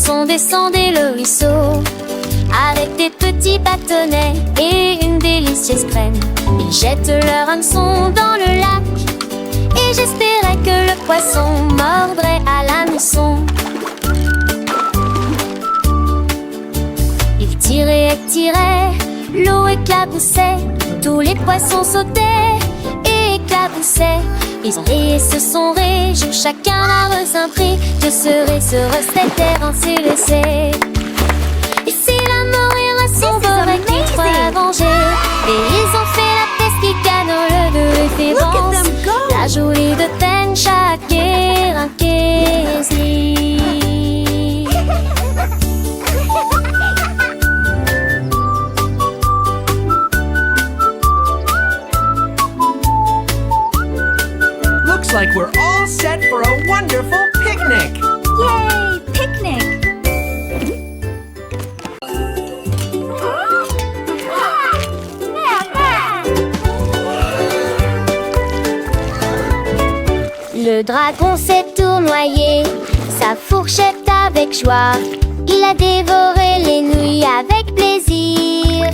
poissons descendaient le ruisseau avec des petits bâtonnets et une délicieuse crème. Ils jettent leur hameçon dans le lac et j'espérais que le poisson mordrait à l'hameçon. Ils tiraient et tiraient, l'eau éclaboussait, tous les poissons sautaient et éclaboussaient. Ils ont ri et se sont réjouis, chacun a reçu un prix. Je serai heureuse cette terre ainsi laissée. Et si la mort est son beurre qu'ils croient venger, et ils ont fait la peste qui gagne le référence. La jolie de peine, chaque guerre Looks like we're all set for a wonderful picnic! Yay! Picnic! Le dragon s'est tournoyé, sa fourchette avec joie. Il a dévoré les nouilles avec plaisir.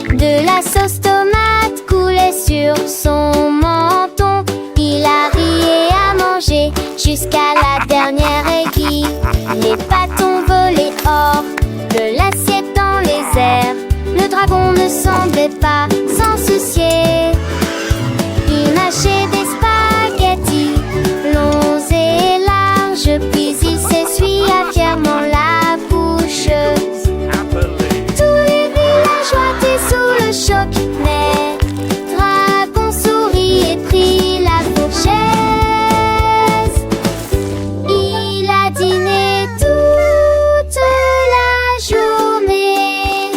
De la sauce tomate coulait sur son menton. Il a ri et a mangé jusqu'à la dernière aiguille. Les bâtons volaient hors de l'assiette dans les airs. Le dragon ne semblait pas s'en soucier. Il mâchait des spaghettis longs et larges, puis il s'essuya fièrement la bouche. Tous les villageois étaient sous le choc, mais dragon sourit et prit la fourchette. Il a dîné toute la journée.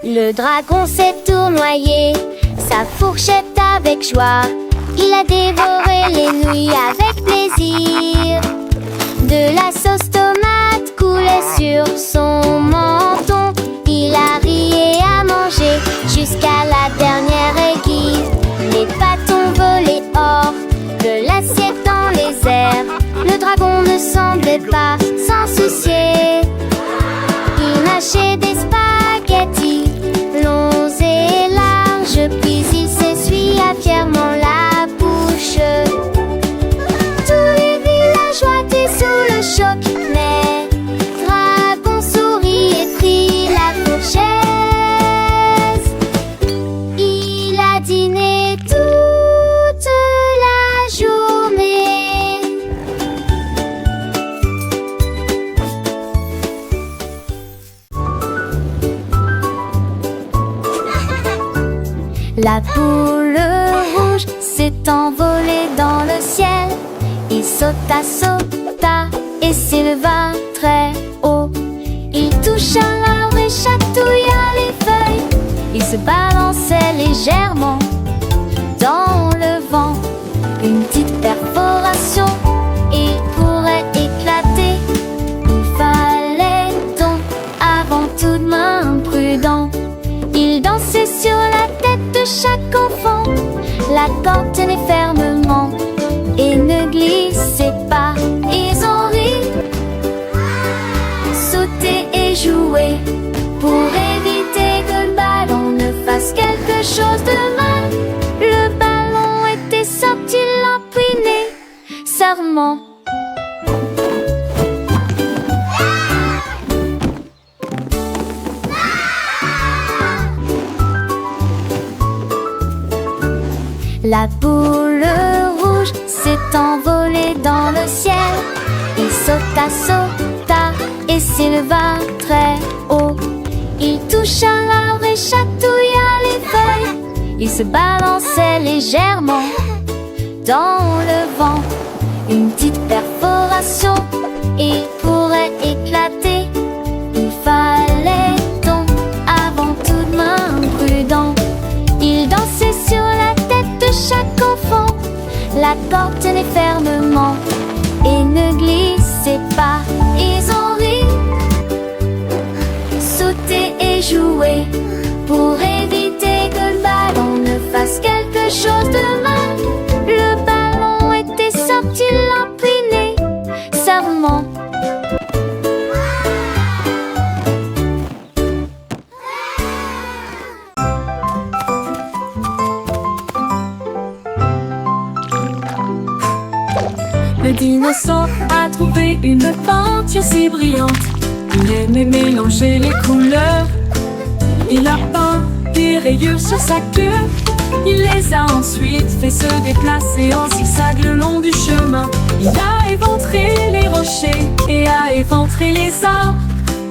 Le dragon s'est tournoyé, sa fourchette avec joie. Il a dévoré les nouilles avec plaisir. De la sauce tomate coulait sur son menton. Il a ri et a mangé jusqu'à la dernière aiguille. Les bâtons volaient hors de l'assiette dans les airs. Le dragon ne semblait pas s'en soucier. Il mâchait des spaghettis longs et larges, puis il s'essuya fièrement la bouche. Tous les villageois étaient sous le choc, mais dragon sourit et prit la fourchette. Il a dîné toute la journée. La poule rouge s'est envolée dans le ciel. Il sauta, sauta et s'éleva très haut. Il toucha l'arbre et chatouilla les feuilles. Il se balançait légèrement dans le vent. Une petite perforation, il pourrait éclater. Il fallait donc avant tout de main prudent. Il dansait sur la tête de chaque enfant. La corde tenait fermement et ne glissait pas. Ils ont ri, sauté et joué pour éviter que le ballon ne fasse quelque chose de mal. Le ballon était sorti l'empiné savamment. La boule rouge s'est envolée dans le ciel. Il sauta, sauta et s'éleva très haut. Il toucha l'arbre et chatouilla les feuilles. Il se balançait légèrement dans le vent. Une petite perforation, il pourrait éclater. Il fallait donc avant tout de main prudent. Il dansait sur la tête de chaque enfant. La corde tenait fermement et ne glissait pas. Ils ont ri, jouets pour éviter que le ballon ne fasse quelque chose de mal. Le ballon était sorti, l'imprimer savamment. Le dinosaure a trouvé une peinture si brillante. Il aimait mélanger les couleurs. Il a peint des rayures sur sa queue. Il les a ensuite fait se déplacer en zigzag le long du chemin. Il a éventré les rochers et a éventré les arbres,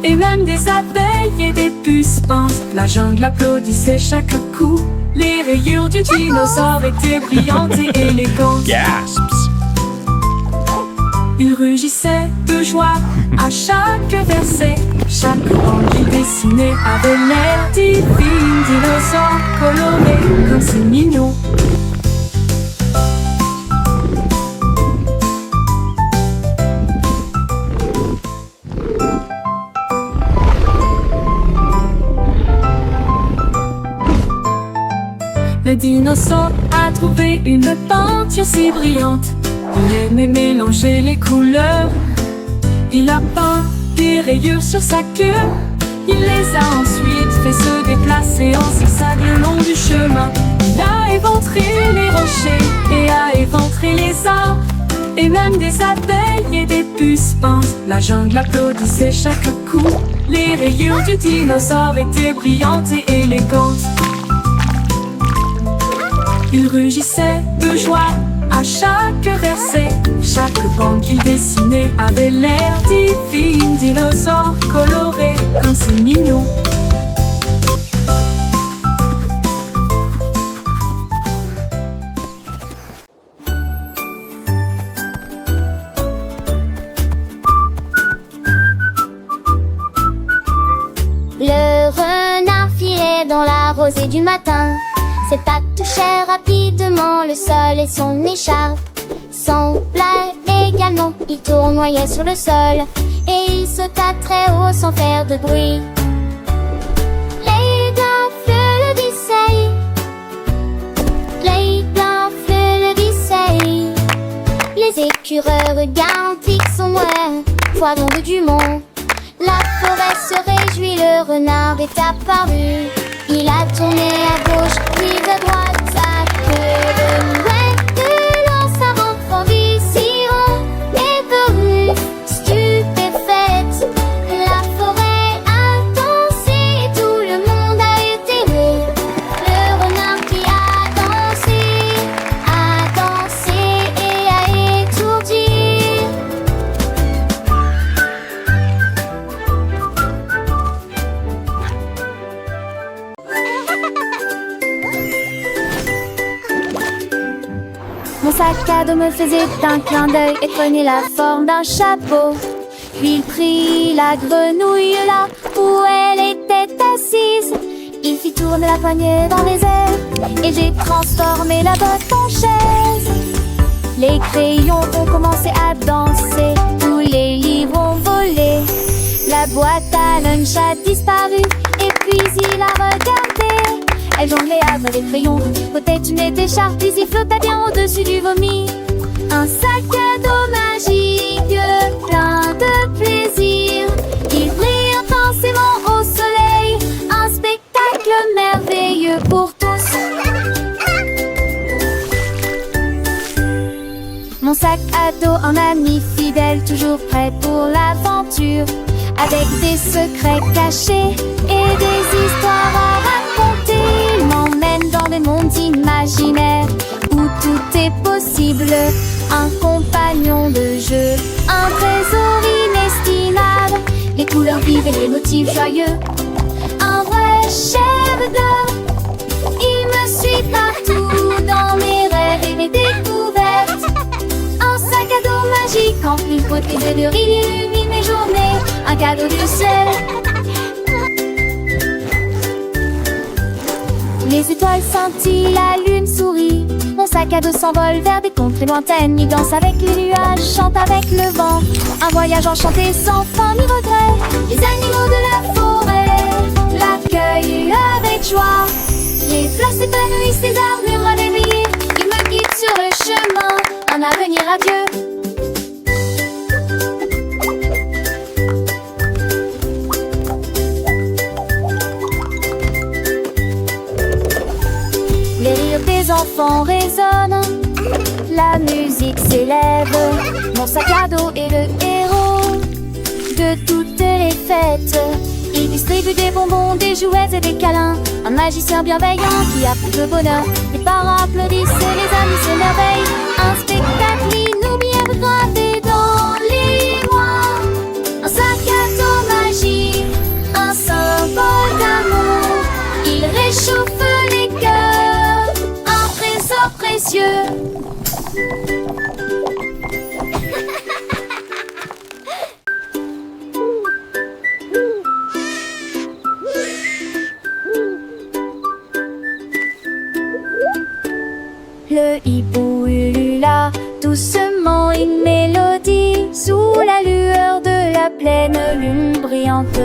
et même des abeilles et des puces pinces. La jungle applaudissait chaque coup. Les rayures du dinosaure étaient brillantes et élégantes. Gasps. Il rugissait de joie à chaque verset. Chaque bande qu'il dessinait avait l'air divin. Dinosaure coloré comme c'est mignon. Le dinosaure a trouvé une peinture si brillante. Il aimait mélanger les couleurs. Il a peint des rayures sur sa queue. Il les a ensuite fait se déplacer en zigzag le long du chemin. Il a éventré les rochers et a éventré les arbres, et même des abeilles et des puces pinces. La jungle applaudissait chaque coup. Les rayures du dinosaure étaient brillantes et élégantes. Il rugissait de joie à chaque verset. Chaque bande qu'il dessinait avait l'air divin. Dinosaure coloré comme c'est mignon. Le renard filait dans la rosée du matin. Ses pattes touchaient rapidement le sol et son écharpe. Son plat également, il tournoyait sur le sol, et il sauta très haut sans faire de bruit. Les gafles le disaient, les gafles le disaient. Les écureurs garantis sont moins poivrons de Dumont. La forêt se réjouit, le renard est apparu. Il a tourné à gauche, puis à droite, sa queue de mouette que l'on s'avance en visirant et parut stupéfaite. La forêt a dansé, tout le monde a été heureux. Le renard qui a dansé et a étourdi. Mon sac à dos me faisait un clin d'œil et prenait la forme d'un chapeau. Puis il prit la grenouille là où elle était assise. Il fit tourner la poignée dans les airs et j'ai transformé la botte en chaise. Les crayons ont commencé à danser, tous les livres ont volé. La boîte à lunch a disparu et puis il a regardé. Elle jonglait avec les crayons, peut-être une écharpe, puis il flottait bien au-dessus du vomi. Un sac à dos magique, plein de plaisir. Il brille intensément au soleil, un spectacle merveilleux pour tous. Mon sac à dos, un ami fidèle, toujours prêt pour l'aventure, avec des secrets cachés et des histoires à raconter. Il m'emmène dans des mondes imaginaires où tout est possible. Un compagnon de jeu, un trésor inestimable, les couleurs vives et les motifs joyeux, un vrai chef d'œuvre. Il me suit partout dans mes rêves et mes découvertes. Un sac à dos magique en plus beauté de l'heure, il illumine mes journées, un cadeau du ciel. Les étoiles scintillent, la lune sourit. Mon sac à dos s'envole vers des contrées lointaines. Il danse avec les nuages, chante avec le vent. Un voyage enchanté sans fin ni regret. Les animaux de la forêt, la feuilles avec joie. Les fleurs s'épanouissent, les arbres à l'éveiller. Ils me guident sur le chemin, un avenir radieux. Les rires des enfants résonnent, la musique s'élève. Mon sac à dos est le héros de toutes les fêtes. Il distribue des bonbons, des jouets et des câlins. Un magicien bienveillant qui apporte le bonheur. Les parents applaudissent et les amis s'émerveillent. Un spectacle inoubliable gravé dans les mois. Un sac à dos magique, un symbole d'amour. Il réchauffe les cœurs, un trésor précieux. Le hibou ulula doucement une mélodie sous la lueur de la pleine lune brillante.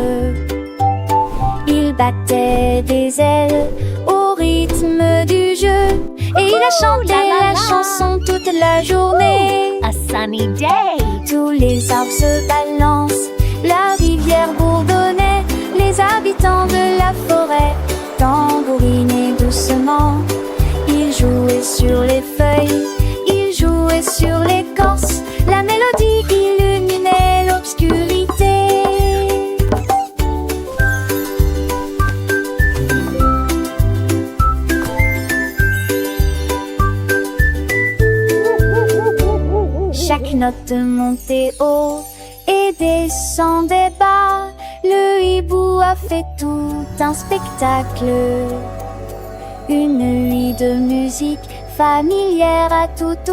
Il battait des ailes au rythme du jeu et il a chanté la chanson toute la journée. A sunny day. Tous les arbres se balancent, la rivière bourdonnait, les habitants de la forêt tambourinaient doucement. Ils jouaient sur les feuilles, ils jouaient sur l'écorce, la mélodie illuminait l'obscurité. Chaque note montait haut et descendait bas. Le hibou a fait tout un spectacle. Une nuit de musique familière à toutes